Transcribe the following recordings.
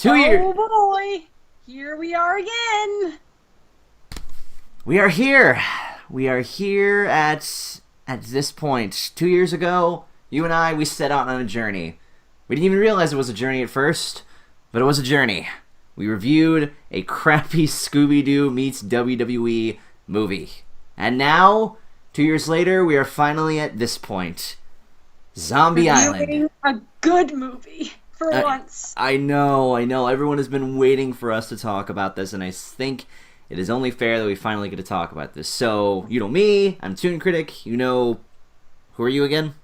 2 years. Oh boy, here we are again. We are here. We are here at this point. 2 years ago, you and I, we set out on a journey. We didn't even realize it was a journey at first, but it was a journey. We reviewed a crappy Scooby Doo meets WWE movie. And now, 2 years later, we are finally at this point. Zombie Island. Reviewing a good movie for once. I know. Everyone has been waiting for us to talk about this, and I think it is only fair that we finally get to talk about this. So, you know me, I'm ToonKritic. You know, who are you again?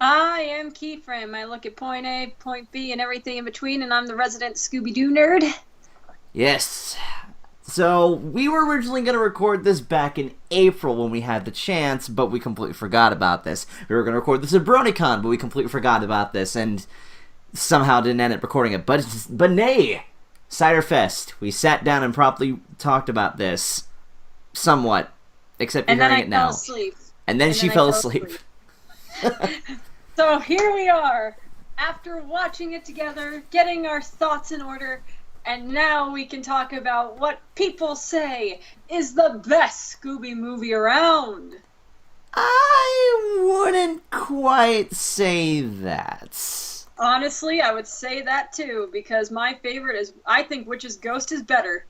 I am Keyframe. I look at point A, point B, and everything in between, and I'm the resident Scooby Doo nerd. Yes. So, we were originally going to record this back in April when we had the chance, but we completely forgot about this. We were going to record this at BronyCon, but we completely forgot about this, and somehow didn't end up recording it. But nay! Cider Fest. We sat down and properly talked about this. Somewhat. Except you're hearing it now. And then I fell asleep. And then she fell asleep. So here we are, after watching it together, getting our thoughts in order, and now we can talk about what people say is the best Scooby movie around. I wouldn't quite say that. Honestly, I would say that too, because my favorite is, I think Witch's Ghost is better.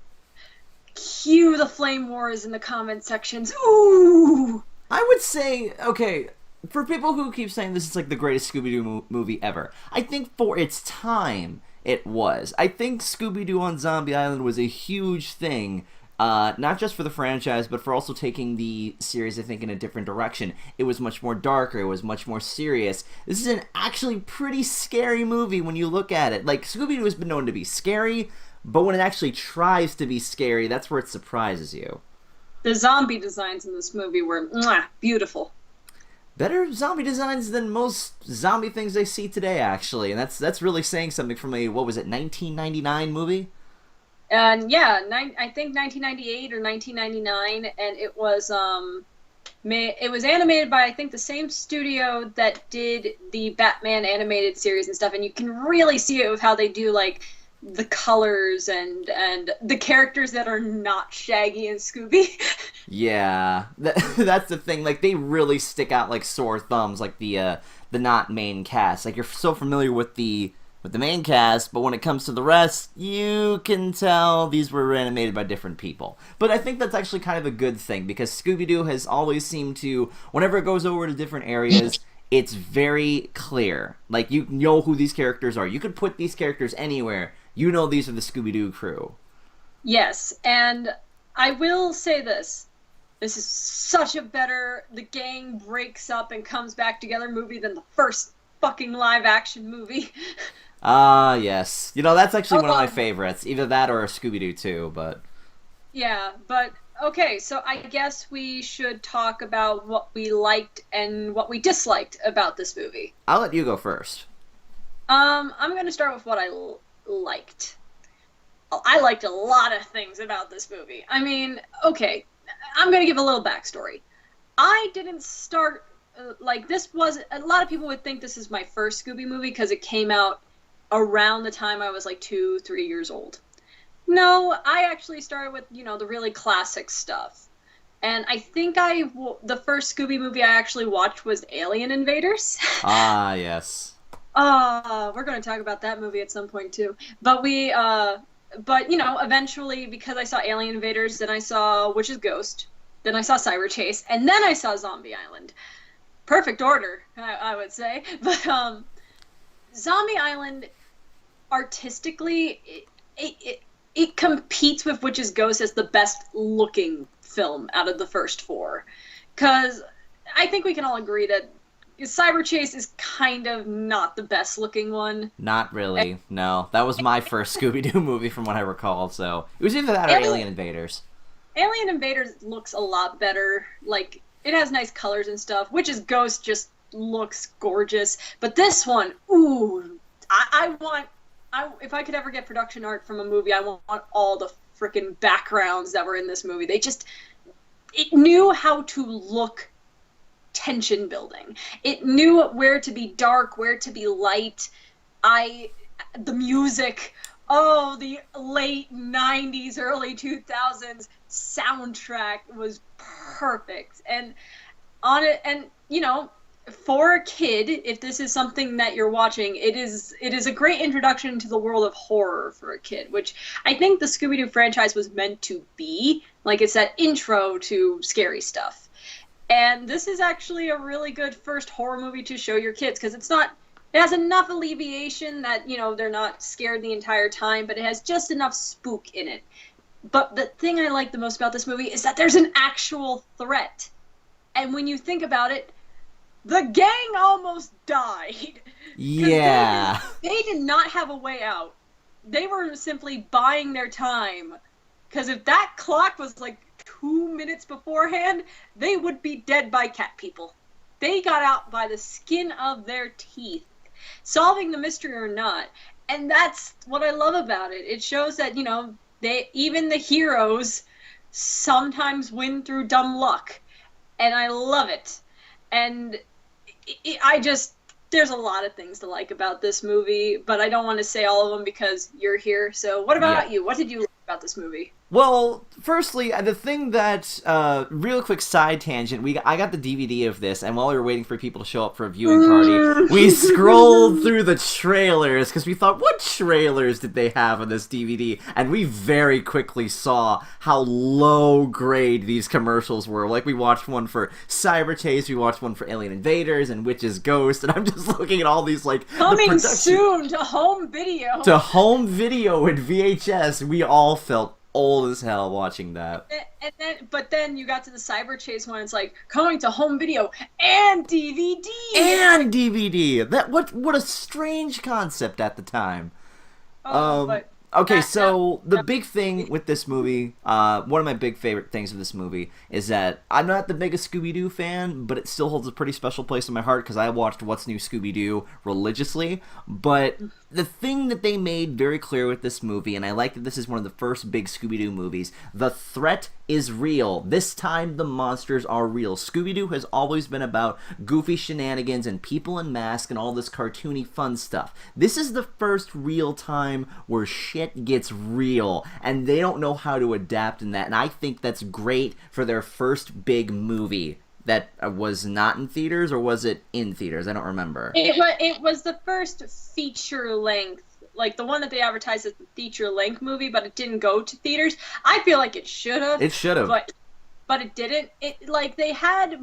Cue the flame wars in the comment sections. Ooh! I would say, okay, for people who keep saying this is like the greatest Scooby-Doo movie ever, I think for its time, it was. I think Scooby-Doo on Zombie Island was a huge thing, not just for the franchise, but for also taking the series, I think, in a different direction. It was much more darker, it was much more serious. This is an actually pretty scary movie when you look at it. Like, Scooby-Doo has been known to be scary, but when it actually tries to be scary, that's where it surprises you. The zombie designs in this movie were beautiful. Better zombie designs than most zombie things I see today, actually. And that's really saying something from a, what was it, 1999 movie? And yeah, I think 1998 or 1999, and it was animated by, I think, the same studio that did the Batman animated series and stuff, and you can really see it with how they do, like, the colors and the characters that are not Shaggy and Scooby. Yeah, that's the thing. Like, they really stick out like sore thumbs, like the not main cast. Like, you're so familiar with the main cast, but when it comes to the rest, you can tell these were animated by different people. But I think that's actually kind of a good thing, because Scooby-Doo has always seemed to, whenever it goes over to different areas, it's very clear. Like, you know who these characters are. You could put these characters anywhere. You know these are the Scooby-Doo crew. Yes, and I will say this. This is such a better, the gang breaks up and comes back together movie than the first fucking live-action movie. Yes. You know, that's actually one of my favorites. Either that or Scooby-Doo 2, but... Yeah, but, okay, so I guess we should talk about what we liked and what we disliked about this movie. I'll let you go first. I'm gonna start with what I liked. I liked a lot of things about this movie. I mean, okay, I'm gonna give a little backstory. I didn't start, this was, a lot of people would think this is my first Scooby movie because it came out around the time I was like 2-3 years old. No, I actually started with, the really classic stuff. And I think the first Scooby movie I actually watched was Alien Invaders. Ah, yes. We're going to talk about that movie at some point too. But eventually, because I saw Alien Invaders, then I saw Witch's Ghost, then I saw Cyber Chase, and then I saw Zombie Island. Perfect order, I would say. But Zombie Island, artistically, it competes with Witch's Ghost as the best looking film out of the first four. Because I think we can all agree that Cyber Chase is kind of not the best looking one. Not really, no. That was my first Scooby-Doo movie from what I recall, so... It was either that or Alien Invaders. Alien Invaders looks a lot better. Like, it has nice colors and stuff. Witch's Ghost just looks gorgeous. But this one, ooh, if I could ever get production art from a movie, I want all the freaking backgrounds that were in this movie. It knew how to look tension building. It knew where to be dark, where to be light. I the music. Oh, the late 90s, early 2000s soundtrack was perfect. And on it, and for a kid, if this is something that you're watching, it is a great introduction to the world of horror for a kid, which I think the Scooby-Doo franchise was meant to be. Like, it's that intro to scary stuff. And this is actually a really good first horror movie to show your kids, because it has enough alleviation that, they're not scared the entire time, but it has just enough spook in it. But the thing I like the most about this movie is that there's an actual threat. And when you think about it, the gang almost died. Yeah. They did not have a way out. They were simply buying their time. Because if that clock was like 2 minutes beforehand, they would be dead by cat people. They got out by the skin of their teeth, solving the mystery or not. And that's what I love about it. It shows that, even the heroes sometimes win through dumb luck. And I love it. And there's a lot of things to like about this movie, but I don't want to say all of them because you're here. So what about you? What did you like about this movie? Well, firstly, the thing that, real quick side tangent, I got the DVD of this, and while we were waiting for people to show up for a viewing party, we scrolled through the trailers, because we thought, what trailers did they have on this DVD? And we very quickly saw how low grade these commercials were. Like, we watched one for Cyber Chase, we watched one for Alien Invaders, and Witch's Ghost, and I'm just looking at all these, like, coming soon to home video. To home video and VHS, we all felt old as hell watching that. But then you got to the Cyber Chase one. It's like coming to home video and DVD. And DVD. What a strange concept at the time. The big thing with this movie, one of my big favorite things of this movie is that I'm not the biggest Scooby Doo fan, but it still holds a pretty special place in my heart because I watched What's New Scooby Doo religiously. But the thing that they made very clear with this movie, and I like that this is one of the first big Scooby Doo movies, the threat is real. This time the monsters are real. Scooby Doo has always been about goofy shenanigans and people in masks and all this cartoony fun stuff. This is the first real time where shit gets real, and they don't know how to adapt in that, and I think that's great for their first big movie that was not in theaters, or was it in theaters? I don't remember. It was the first feature-length, like the one that they advertised as the feature-length movie, but it didn't go to theaters. I feel like it should have. It should have. But it didn't. They had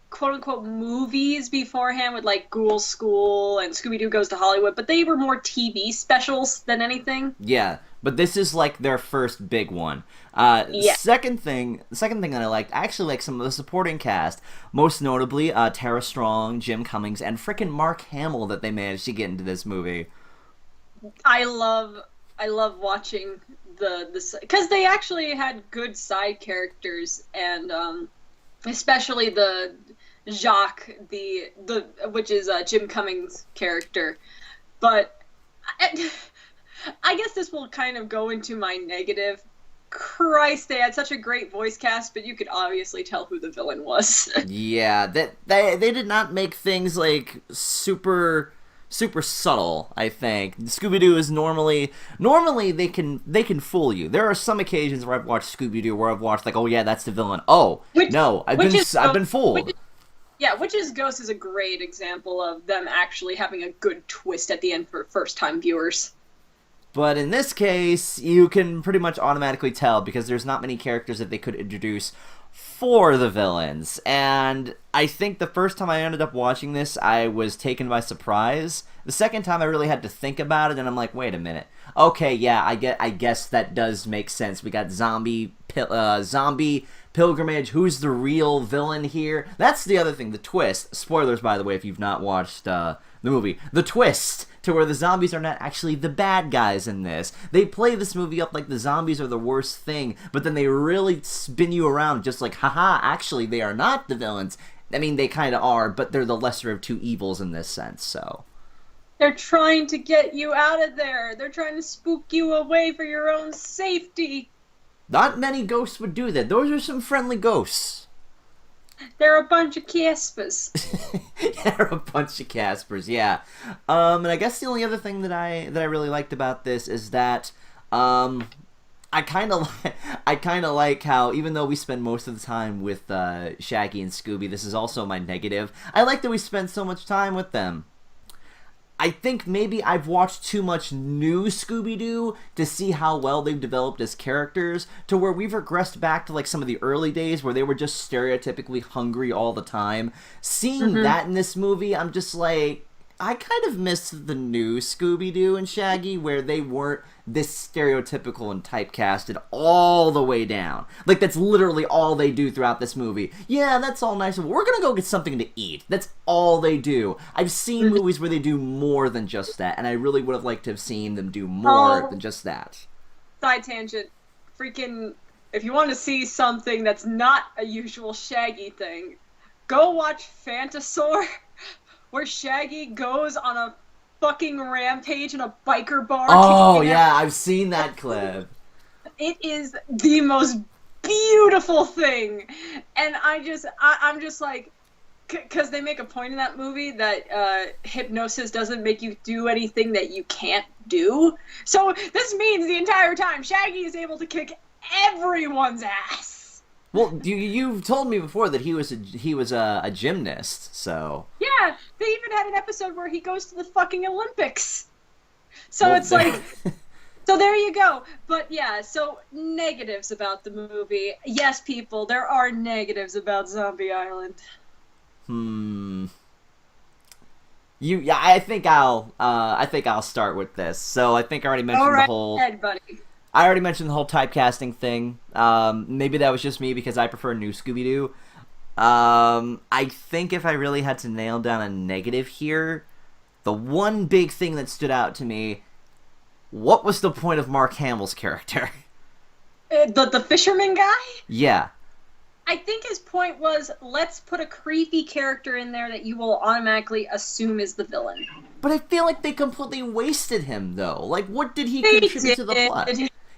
quote-unquote movies beforehand with, like, Ghoul School and Scooby-Doo Goes to Hollywood, but they were more TV specials than anything. Yeah, but this is, like, their first big one. The second thing that I liked, I actually like some of the supporting cast, most notably Tara Strong, Jim Cummings, and frickin' Mark Hamill that they managed to get into this movie. I love watching because they actually had good side characters, and especially the Jacques, which is Jim Cummings' character. But I guess this will kind of go into my negative. Christ, they had such a great voice cast, but you could obviously tell who the villain was. Yeah, they did not make things, like, super subtle, I think. Scooby-Doo is normally they can fool you. There are some occasions where I've watched Scooby-Doo where I've watched, like, oh yeah, that's the villain. Oh, no, I've been fooled. Witch's Ghost is a great example of them actually having a good twist at the end for first-time viewers. But in this case, you can pretty much automatically tell because there's not many characters that they could introduce for the villains. And I think the first time I ended up watching this, I was taken by surprise. The second time I really had to think about it, and I'm like, wait a minute. Okay, yeah, I guess that does make sense. We got zombie pilgrimage. Who's the real villain here? That's the other thing, the twist. Spoilers, by the way, if you've not watched the movie. The twist to where the zombies are not actually the bad guys in this. They play this movie up like the zombies are the worst thing, but then they really spin you around just like, haha, actually they are not the villains. I mean, they kind of are, but they're the lesser of two evils in this sense, so. They're trying to get you out of there. They're trying to spook you away for your own safety. Not many ghosts would do that. Those are some friendly ghosts. They're a bunch of Caspers. They're a bunch of Caspers, yeah. And I guess the only other thing that I really liked about this is that I kind of I kind of like how even though we spend most of the time with Shaggy and Scooby, this is also my negative. I like that we spend so much time with them. I think maybe I've watched too much new Scooby-Doo to see how well they've developed as characters, to where we've regressed back to like some of the early days where they were just stereotypically hungry all the time. Seeing that in this movie, I'm just like, I kind of miss the new Scooby-Doo and Shaggy where they weren't this stereotypical and typecasted all the way down. Like, that's literally all they do throughout this movie. Yeah, that's all nice, but we're gonna go get something to eat. That's all they do. I've seen movies where they do more than just that, and I really would have liked to have seen them do more than just that. Side tangent. Freaking, if you want to see something that's not a usual Shaggy thing, go watch Phantosaur, where Shaggy goes on a fucking rampage in a biker bar. Oh, yeah, I've seen that clip. It is the most beautiful thing. And I'm just like, because they make a point in that movie that hypnosis doesn't make you do anything that you can't do. So this means the entire time Shaggy is able to kick everyone's ass. Well, you've told me before that he was a gymnast, so... Yeah, they even had an episode where he goes to the fucking Olympics. So it's like... So there you go. But yeah, so negatives about the movie. Yes, people, there are negatives about Zombie Island. Yeah, I think I'll start with this. So I think I already mentioned the whole... Head, buddy. I already mentioned the whole typecasting thing. Maybe that was just me because I prefer new Scooby-Doo. I think if I really had to nail down a negative here, the one big thing that stood out to me, what was the point of Mark Hamill's character? The fisherman guy? Yeah. I think his point was, let's put a creepy character in there that you will automatically assume is the villain. But I feel like they completely wasted him, though. Like, what did he contribute to the plot?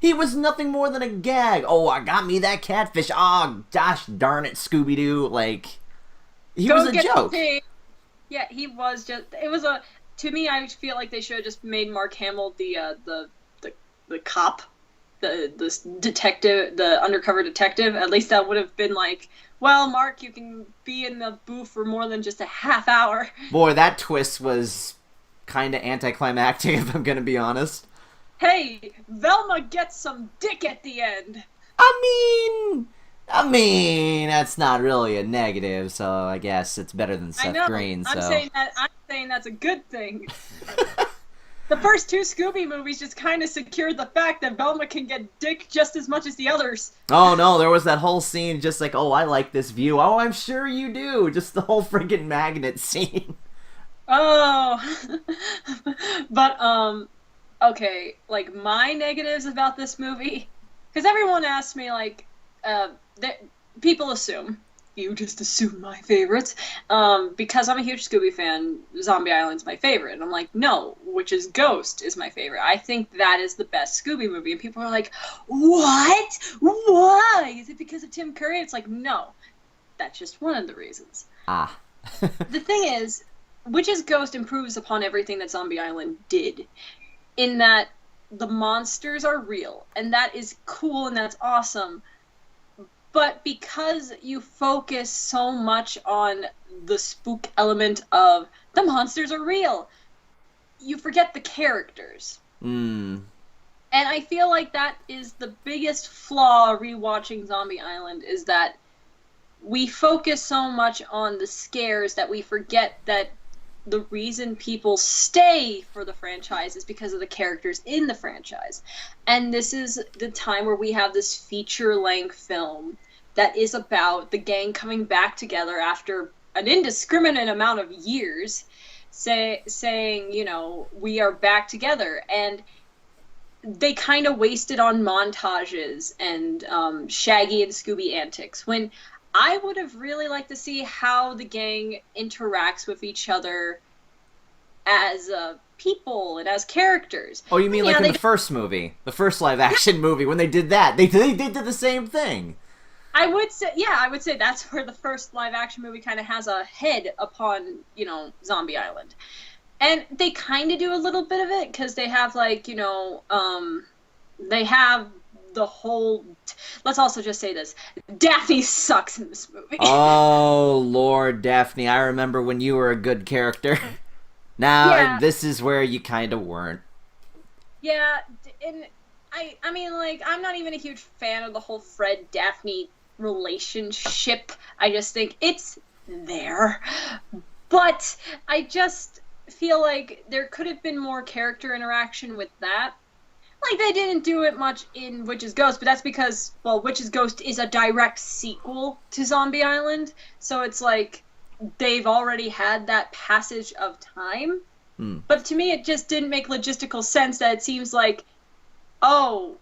He was nothing more than a gag. Oh, I got me that catfish. Oh, gosh darn it, Scooby-Doo. Like, he was a joke. Yeah, he was just... It was a... To me, I feel like they should have just made Mark Hamill the cop. The detective, the undercover detective. At least that would have been like, well, Mark, you can be in the booth for more than just a half hour. Boy, that twist was kind of anticlimactic, if I'm gonna be honest. Hey, Velma gets some dick at the end. I mean, that's not really a negative, so I guess it's better than Seth Green. So I'm saying that's a good thing. The first two Scooby movies just kind of secured the fact that Velma can get dick just as much as the others. Oh no, there was that whole scene just like, oh, I like this view. Oh, I'm sure you do. Just the whole freaking magnet scene. Oh. But, okay, like, my negatives about this movie, because everyone asks me, like, people assume, you just assume my favorites, because I'm a huge Scooby fan, Zombie Island's my favorite, and I'm like, no, which is Ghost is my favorite. I think that is the best Scooby movie, and people are like, what? Why? Is it because of Tim Curry? It's like, no, that's just one of the reasons. The thing is, Witch's Ghost improves upon everything that Zombie Island did, in that the monsters are real, and that is cool and that's awesome. But because you focus so much on the spook element of the monsters are real, you forget the characters. And I feel like that is the biggest flaw rewatching Zombie Island, is that we focus so much on the scares that we forget that the reason people stay for the franchise is because of the characters in the franchise. And this is the time where we have this feature-length film that is about the gang coming back together after an indiscriminate amount of years, saying, you know, we are back together. And they kind of wasted on montages and Shaggy and Scooby antics, when I would have really liked to see how the gang interacts with each other as people and as characters. Oh, you mean like in the first movie? The first live-action movie, when they did that. They did the same thing. I would say, yeah, I would say that's where the first live action movie kind of has a head upon, Zombie Island. And they kind of do a little bit of it because they have, like, they have the whole. Let's also just say this: Daphne sucks in this movie. Oh, Lord, Daphne, I remember when you were a good character. Now, Yeah. this is where you kind of weren't. Yeah, and I mean, like, I'm not even a huge fan of the whole Fred-Daphne relationship. I just think it's there. But I just feel like there could have been more character interaction with that. Like, they didn't do it much in Witch's Ghost, but that's because, well, Witch's Ghost is a direct sequel to Zombie Island, so it's like they've already had that passage of time. But to me, it just didn't make logistical sense that it seems like, oh,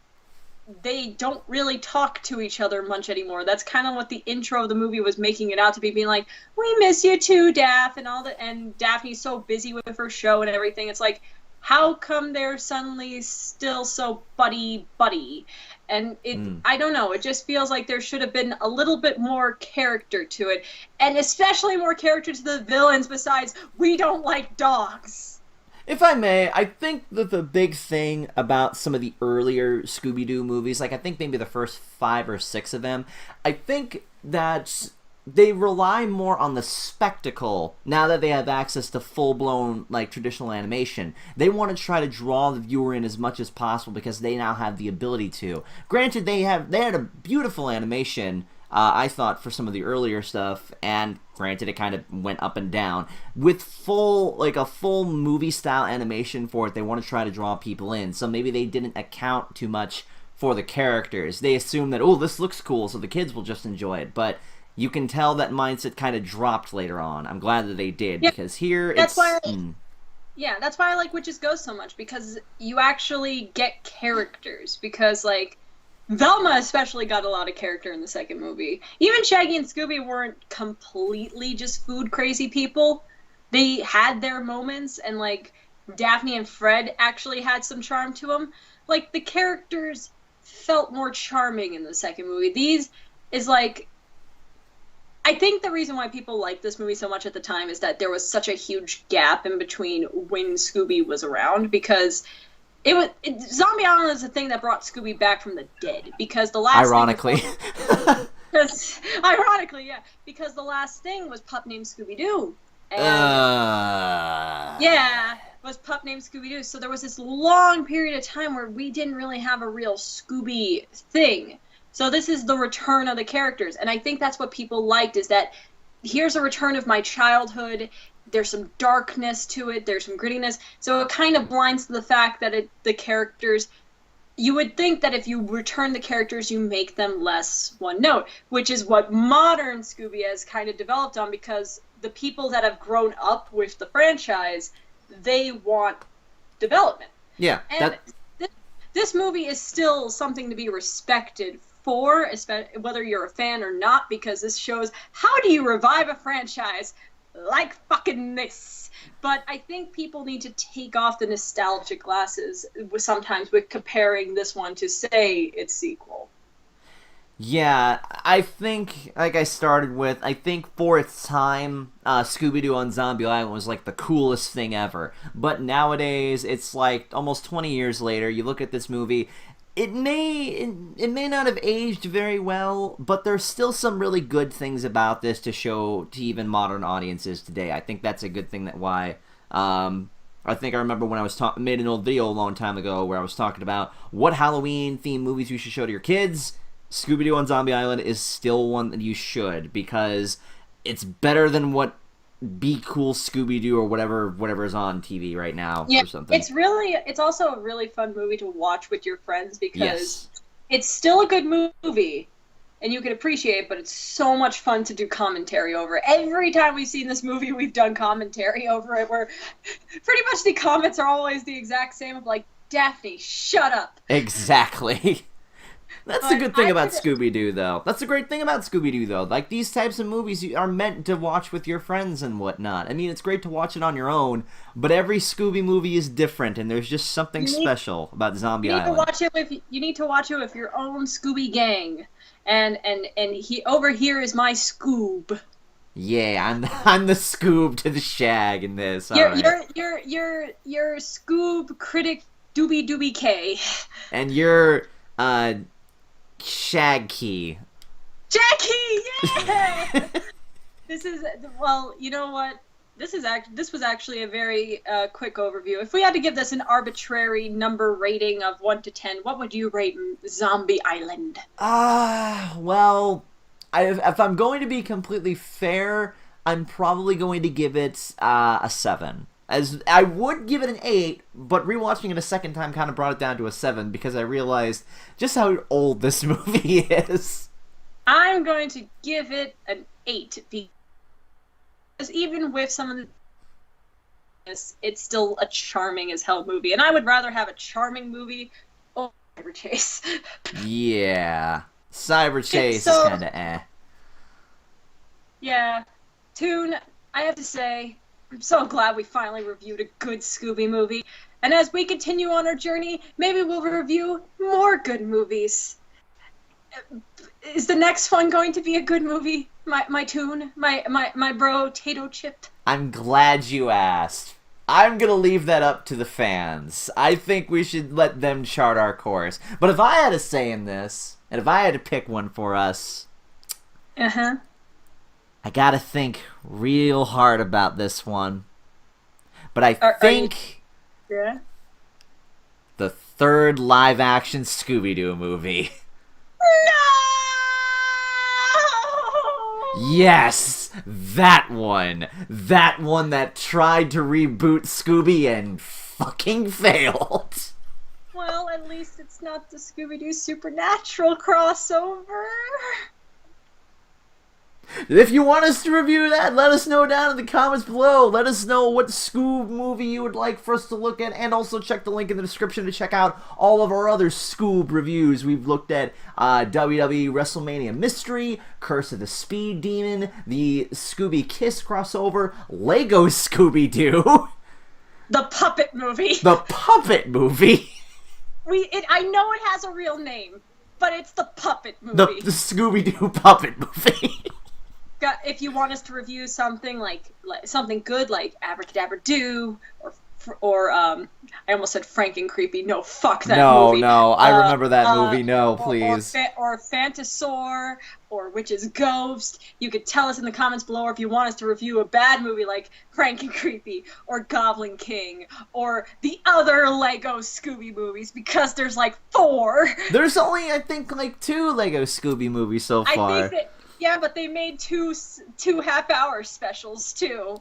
they don't really talk to each other much anymore. That's kind of what the intro of the movie was making it out to be, being like, we miss you too, Daph, and all that, and Daphne's so busy with her show and everything. It's like, how come they're suddenly still so buddy-buddy? And I don't know, it just feels like there should have been a little bit more character to it, and especially more character to the villains besides, we don't like dogs. If I may, I think that the big thing about some of the earlier Scooby-Doo movies, like I think maybe the first 5 or 6 of them, I think that they rely more on the spectacle now that they have access to full-blown, like, traditional animation. They want to try to draw the viewer in as much as possible because they now have the ability to. Granted, they had a beautiful animation, I thought, for some of the earlier stuff, and granted, it kind of went up and down. With a full movie-style animation for it, they want to try to draw people in, so maybe they didn't account too much for the characters. They assume that, oh, this looks cool, so the kids will just enjoy it, but you can tell that mindset kind of dropped later on. I'm glad that they did, because here that's why I like Witch's Ghost so much, because you actually get characters, because, like, Velma especially got a lot of character in the second movie. Even Shaggy and Scooby weren't completely just food crazy people. They had their moments, and, like, Daphne and Fred actually had some charm to them. Like, the characters felt more charming in the second movie. These is, like, I think the reason why people liked this movie so much at the time is that there was such a huge gap in between when Scooby was around, because Zombie Island is the thing that brought Scooby back from the dead, because the last ironically. Ironically, yeah, because the last thing was Pup Named Scooby Doo. Yeah, was Pup Named Scooby Doo. So there was this long period of time where we didn't really have a real Scooby thing. So this is the return of the characters, and I think that's what people liked, is that here's a return of my childhood. There's some darkness to it. There's some grittiness. So it kind of blinds to the fact that the characters, you would think that if you return the characters, you make them less one note, which is what modern Scooby has kind of developed on, because the people that have grown up with the franchise, they want development. Yeah. And this movie is still something to be respected for, especially whether you're a fan or not, because this shows how do you revive a franchise like fucking this. But I think people need to take off the nostalgic glasses sometimes with comparing this one to, say, its sequel. Yeah, I think, like I started with, I think for its time, Scooby-Doo on Zombie Island was like the coolest thing ever. But nowadays, it's like almost 20 years later, you look at this movie, it may not have aged very well, but there's still some really good things about this to show to even modern audiences today. I think that's a good thing that why, I think I remember when I was made an old video a long time ago where I was talking about what Halloween-themed movies you should show to your kids. Scooby-Doo on Zombie Island is still one that you should, because it's better than what Be Cool Scooby-Doo or whatever is on TV right now, or something. It's also a really fun movie to watch with your friends, because it's still a good movie and you can appreciate it, but it's so much fun to do commentary over it. Every time we've seen this movie, we've done commentary over it, where pretty much the comments are always the exact same of, like, Daphne, shut up. Exactly. That's the But good thing I about would, Scooby Doo, though. That's the great thing about Scooby Doo, though. Like, these types of movies are meant to watch with your friends and whatnot. I mean, it's great to watch it on your own, but every Scooby movie is different, and there's just something you need special about Zombie you need to Island. watch it with your own Scooby gang. And he over here is my Scoob. Yeah, I'm the Scoob to the Shag in this. All You're right. you're Scoob critic Dooby Dooby K. And you're Shag Key. Jackie, yeah. This is well, you know what? This was actually a very quick overview. If we had to give this an arbitrary number rating of 1 to 10, what would you rate Zombie Island? Well, if I'm going to be completely fair, I'm probably going to give it a 7. As I would give it an 8, but rewatching it a second time kind of brought it down to a 7 because I realized just how old this movie is. I'm going to give it an 8 because even with some of the it's still a charming as hell movie, and I would rather have a charming movie over Cyber Chase. Yeah. Cyber Chase So- is kind of eh. Yeah, Toon, I have to say, I'm so glad we finally reviewed a good Scooby movie. And as we continue on our journey, maybe we'll review more good movies. Is the next one going to be a good movie? My Toon? My bro, Tato Chip? I'm glad you asked. I'm gonna leave that up to the fans. I think we should let them chart our course. But if I had a say in this, and if I had to pick one for us, Uh-huh. I gotta think real hard about this one. But I Are think Yeah? the third live-action Scooby-Doo movie. No! Yes! That one! That one that tried to reboot Scooby and fucking failed. Well, at least it's not the Scooby-Doo Supernatural crossover. If you want us to review that, let us know down in the comments below. Let us know what Scoob movie you would like for us to look at, and also check the link in the description to check out all of our other Scoob reviews. We've looked at WWE WrestleMania Mystery, Curse of the Speed Demon, the Scooby Kiss crossover, Lego Scooby-Doo, The Puppet movie. the Puppet movie, I know it has a real name, but it's the Puppet movie. the Scooby-Doo Puppet movie. If you want us to review something like something good like Abracadabra Doo or I almost said Frank and Creepy. No, fuck that movie. No, I remember that movie. No, please. Or Phantasaur or Witch's Ghost. You could tell us in the comments below, or if you want us to review a bad movie like Frank and Creepy or Goblin King or the other Lego Scooby movies, because there's like 4. There's only, I think, like 2 Lego Scooby movies so far. I think that. Yeah, but they made two half-hour specials too.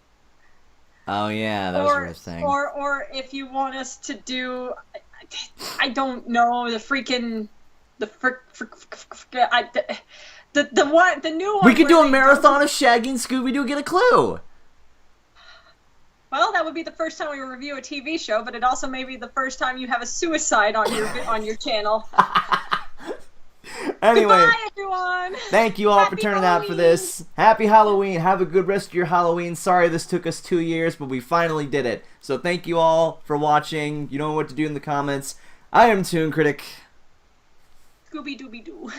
Oh yeah, those were a thing. Or if you want us to do, I don't know, the new one. We could do where a they marathon of Shaggy and Scooby-Doo Get a Clue. Well, that would be the first time we review a TV show, but it also may be the first time you have a suicide on your channel. Anyway, Goodbye, everyone. thank you all for Happy turning out for Halloween. this. Happy Halloween. Have a good rest of your Halloween. Sorry this took us 2 years, but we finally did it. So thank you all for watching. You know what to do in the comments. I am ToonKritic. Scooby Dooby Doo.